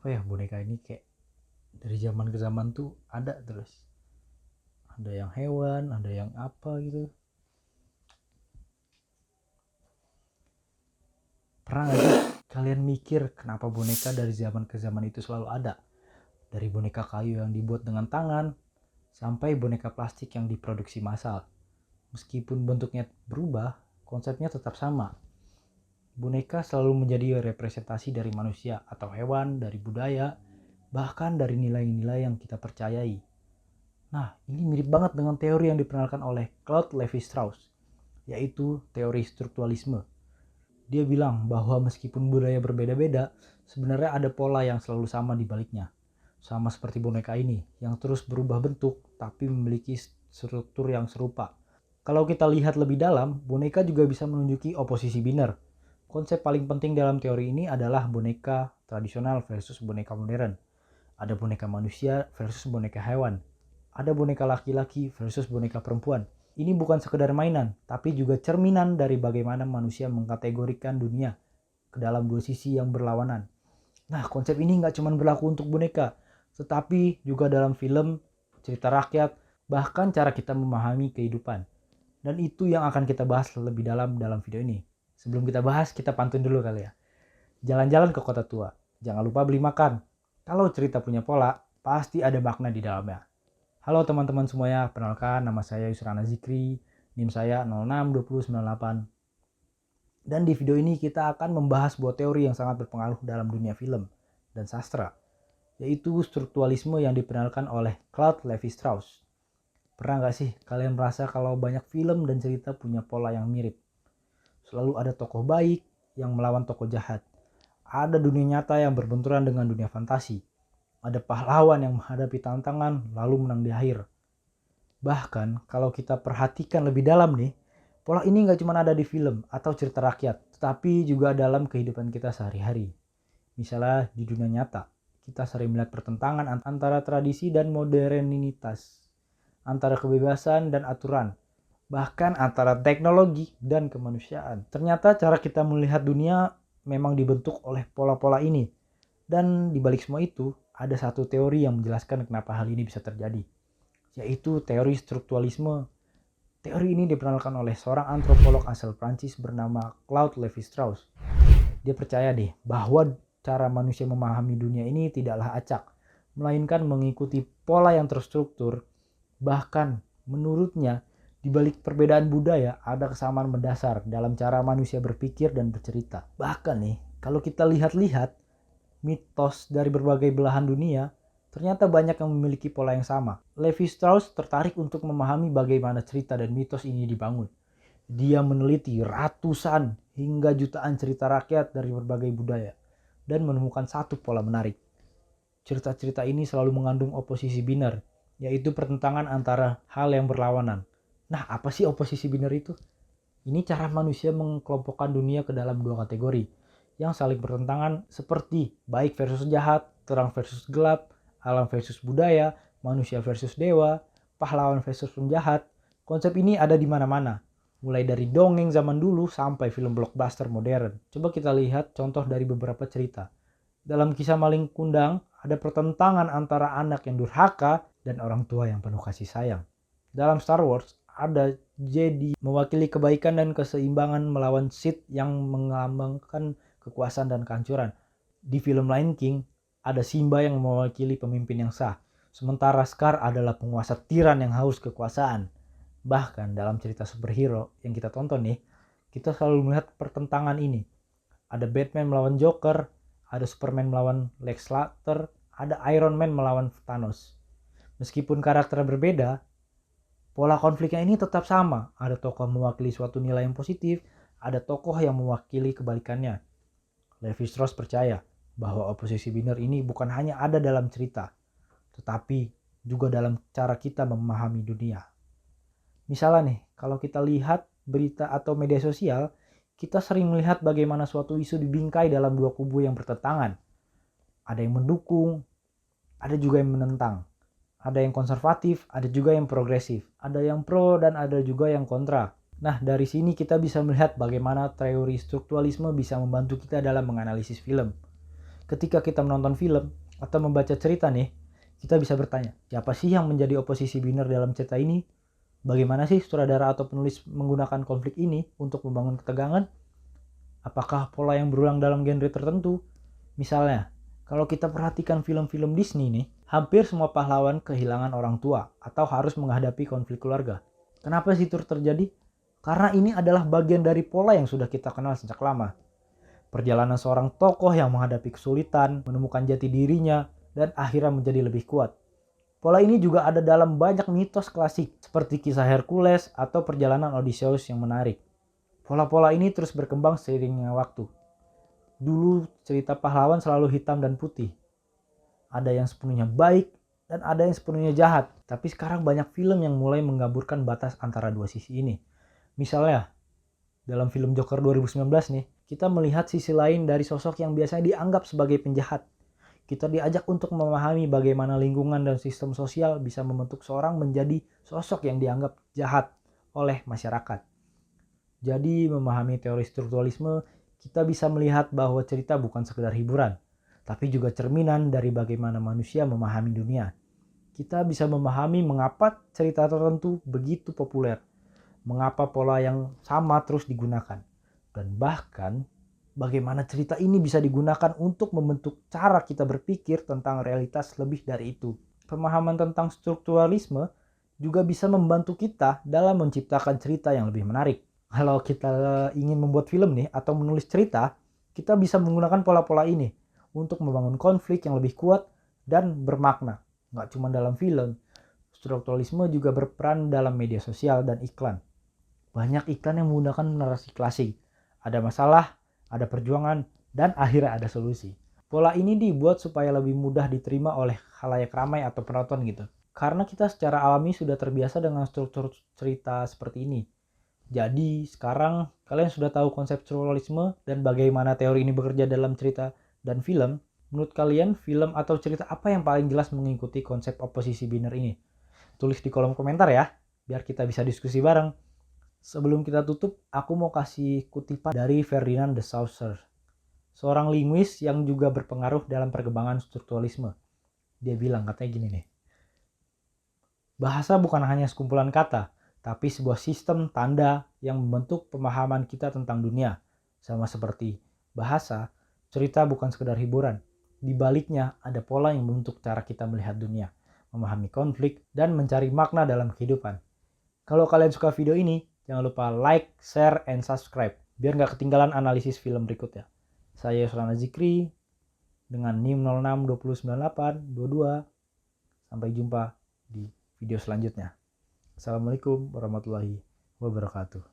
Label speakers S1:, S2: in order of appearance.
S1: apa ya, boneka ini kayak dari zaman ke zaman tuh ada terus. Ada yang hewan, ada yang apa gitu. Pernah gak sih kalian mikir kenapa boneka dari zaman ke zaman itu selalu ada? Dari boneka kayu yang dibuat dengan tangan, sampai boneka plastik yang diproduksi massal. Meskipun bentuknya berubah, konsepnya tetap sama. Boneka selalu menjadi representasi dari manusia atau hewan, dari budaya, bahkan dari nilai-nilai yang kita percayai. Nah, ini mirip banget dengan teori yang diperkenalkan oleh Claude Lévi-Strauss, yaitu teori strukturalisme. Dia bilang bahwa meskipun budaya berbeda-beda, sebenarnya ada pola yang selalu sama di baliknya. Sama seperti boneka ini, yang terus berubah bentuk tapi memiliki struktur yang serupa. Kalau kita lihat lebih dalam, boneka juga bisa menunjuki oposisi biner. Konsep paling penting dalam teori ini adalah boneka tradisional versus boneka modern. Ada boneka manusia versus boneka hewan. Ada boneka laki-laki versus boneka perempuan. Ini bukan sekedar mainan, tapi juga cerminan dari bagaimana manusia mengkategorikan dunia ke dalam dua sisi yang berlawanan. Nah, konsep ini nggak cuma berlaku untuk boneka, tetapi juga dalam film, cerita rakyat, bahkan cara kita memahami kehidupan. Dan itu yang akan kita bahas lebih dalam video ini. Sebelum kita bahas, kita pantun dulu kali ya. Jalan-jalan ke kota tua, jangan lupa beli makan. Kalau cerita punya pola, pasti ada makna di dalamnya. Halo teman-teman semuanya, perkenalkan nama saya Yusrana Zikri, NIM saya 062098. Dan di video ini kita akan membahas sebuah teori yang sangat berpengaruh dalam dunia film dan sastra, yaitu strukturalisme yang diperkenalkan oleh Claude Lévi-Strauss. Pernah gak sih kalian merasa kalau banyak film dan cerita punya pola yang mirip? Selalu ada tokoh baik yang melawan tokoh jahat. Ada dunia nyata yang berbenturan dengan dunia fantasi. Ada pahlawan yang menghadapi tantangan lalu menang di akhir. Bahkan kalau kita perhatikan lebih dalam nih, pola ini gak cuma ada di film atau cerita rakyat, tetapi juga dalam kehidupan kita sehari-hari. Misalnya di dunia nyata, kita sering melihat pertentangan antara tradisi dan modernitas, antara kebebasan dan aturan, bahkan antara teknologi dan kemanusiaan. Ternyata cara kita melihat dunia memang dibentuk oleh pola-pola ini. Dan di balik semua itu, ada satu teori yang menjelaskan kenapa hal ini bisa terjadi, yaitu teori strukturalisme. Teori ini diperkenalkan oleh seorang antropolog asal Prancis bernama Claude Lévi-Strauss. Dia percaya deh bahwa cara manusia memahami dunia ini tidaklah acak, melainkan mengikuti pola yang terstruktur. Bahkan menurutnya, di balik perbedaan budaya ada kesamaan mendasar dalam cara manusia berpikir dan bercerita. Bahkan nih, kalau kita lihat-lihat mitos dari berbagai belahan dunia, ternyata banyak yang memiliki pola yang sama. Lévi-Strauss tertarik untuk memahami bagaimana cerita dan mitos ini dibangun. Dia meneliti ratusan hingga jutaan cerita rakyat dari berbagai budaya dan menemukan satu pola menarik. Cerita-cerita ini selalu mengandung oposisi biner, yaitu pertentangan antara hal yang berlawanan. Nah, apa sih oposisi biner itu? Ini cara manusia mengelompokkan dunia ke dalam dua kategori yang saling bertentangan, seperti baik versus jahat, terang versus gelap, alam versus budaya, manusia versus dewa, pahlawan versus penjahat. Konsep ini ada di mana-mana, mulai dari dongeng zaman dulu sampai film blockbuster modern. Coba kita lihat contoh dari beberapa cerita. Dalam kisah Maling Kundang, ada pertentangan antara anak yang durhaka dan orang tua yang penuh kasih sayang. Dalam Star Wars, ada Jedi mewakili kebaikan dan keseimbangan melawan Sith yang melambangkan kekuasaan dan kehancuran. Di film Lion King, ada Simba yang mewakili pemimpin yang sah, sementara Scar adalah penguasa tiran yang haus kekuasaan. Bahkan dalam cerita superhero yang kita tonton nih, kita selalu melihat pertentangan ini. Ada Batman melawan Joker, ada Superman melawan Lex Luthor, ada Iron Man melawan Thanos. Meskipun karakter berbeda, pola konfliknya ini tetap sama. Ada tokoh mewakili suatu nilai yang positif, ada tokoh yang mewakili kebalikannya. Lévi-Strauss percaya bahwa oposisi biner ini bukan hanya ada dalam cerita, tetapi juga dalam cara kita memahami dunia. Misalnya nih, kalau kita lihat berita atau media sosial, kita sering melihat bagaimana suatu isu dibingkai dalam dua kubu yang bertentangan. Ada yang mendukung, ada juga yang menentang. Ada yang konservatif, ada juga yang progresif. Ada yang pro dan ada juga yang kontra. Nah, dari sini kita bisa melihat bagaimana teori strukturalisme bisa membantu kita dalam menganalisis film. Ketika kita menonton film atau membaca cerita nih, kita bisa bertanya, siapa sih yang menjadi oposisi biner dalam cerita ini? Bagaimana sih sutradara atau penulis menggunakan konflik ini untuk membangun ketegangan? Apakah pola yang berulang dalam genre tertentu? Misalnya, kalau kita perhatikan film-film Disney nih, hampir semua pahlawan kehilangan orang tua atau harus menghadapi konflik keluarga. Kenapa sih itu terjadi? Karena ini adalah bagian dari pola yang sudah kita kenal sejak lama. Perjalanan seorang tokoh yang menghadapi kesulitan, menemukan jati dirinya, dan akhirnya menjadi lebih kuat. Pola ini juga ada dalam banyak mitos klasik, seperti kisah Hercules atau perjalanan Odysseus yang menarik. Pola-pola ini terus berkembang seiringnya waktu. Dulu cerita pahlawan selalu hitam dan putih. Ada yang sepenuhnya baik dan ada yang sepenuhnya jahat. Tapi sekarang banyak film yang mulai menggamburkan batas antara dua sisi ini. Misalnya, dalam film Joker 2019 nih, kita melihat sisi lain dari sosok yang biasanya dianggap sebagai penjahat. Kita diajak untuk memahami bagaimana lingkungan dan sistem sosial bisa membentuk seorang menjadi sosok yang dianggap jahat oleh masyarakat. Jadi memahami teori strukturalisme, kita bisa melihat bahwa cerita bukan sekedar hiburan, tapi juga cerminan dari bagaimana manusia memahami dunia. Kita bisa memahami mengapa cerita tertentu begitu populer, mengapa pola yang sama terus digunakan, dan bahkan bagaimana cerita ini bisa digunakan untuk membentuk cara kita berpikir tentang realitas lebih dari itu. Pemahaman tentang strukturalisme juga bisa membantu kita dalam menciptakan cerita yang lebih menarik. Kalau kita ingin membuat film nih atau menulis cerita, kita bisa menggunakan pola-pola ini untuk membangun konflik yang lebih kuat dan bermakna. Nggak cuma dalam film, strukturalisme juga berperan dalam media sosial dan iklan. Banyak iklan yang menggunakan narasi klasik. Ada masalah, ada perjuangan, dan akhirnya ada solusi. Pola ini dibuat supaya lebih mudah diterima oleh khalayak ramai atau penonton gitu. Karena kita secara alami sudah terbiasa dengan struktur cerita seperti ini. Jadi sekarang kalian sudah tahu konsep strukturalisme dan bagaimana teori ini bekerja dalam cerita dan film. Menurut kalian film atau cerita apa yang paling jelas mengikuti konsep oposisi biner ini? Tulis di kolom komentar ya, biar kita bisa diskusi bareng. Sebelum kita tutup, aku mau kasih kutipan dari Ferdinand de Saussure, seorang linguis yang juga berpengaruh dalam perkembangan strukturalisme. Dia bilang katanya gini nih, bahasa bukan hanya sekumpulan kata, tapi sebuah sistem tanda yang membentuk pemahaman kita tentang dunia. Sama seperti bahasa, cerita bukan sekedar hiburan. Di baliknya ada pola yang membentuk cara kita melihat dunia, memahami konflik, dan mencari makna dalam kehidupan. Kalau kalian suka video ini, jangan lupa like, share, and subscribe biar nggak ketinggalan analisis film berikutnya. Saya Yusrana Zikri dengan NIM 06209822. Sampai jumpa di video selanjutnya. Assalamualaikum warahmatullahi wabarakatuh.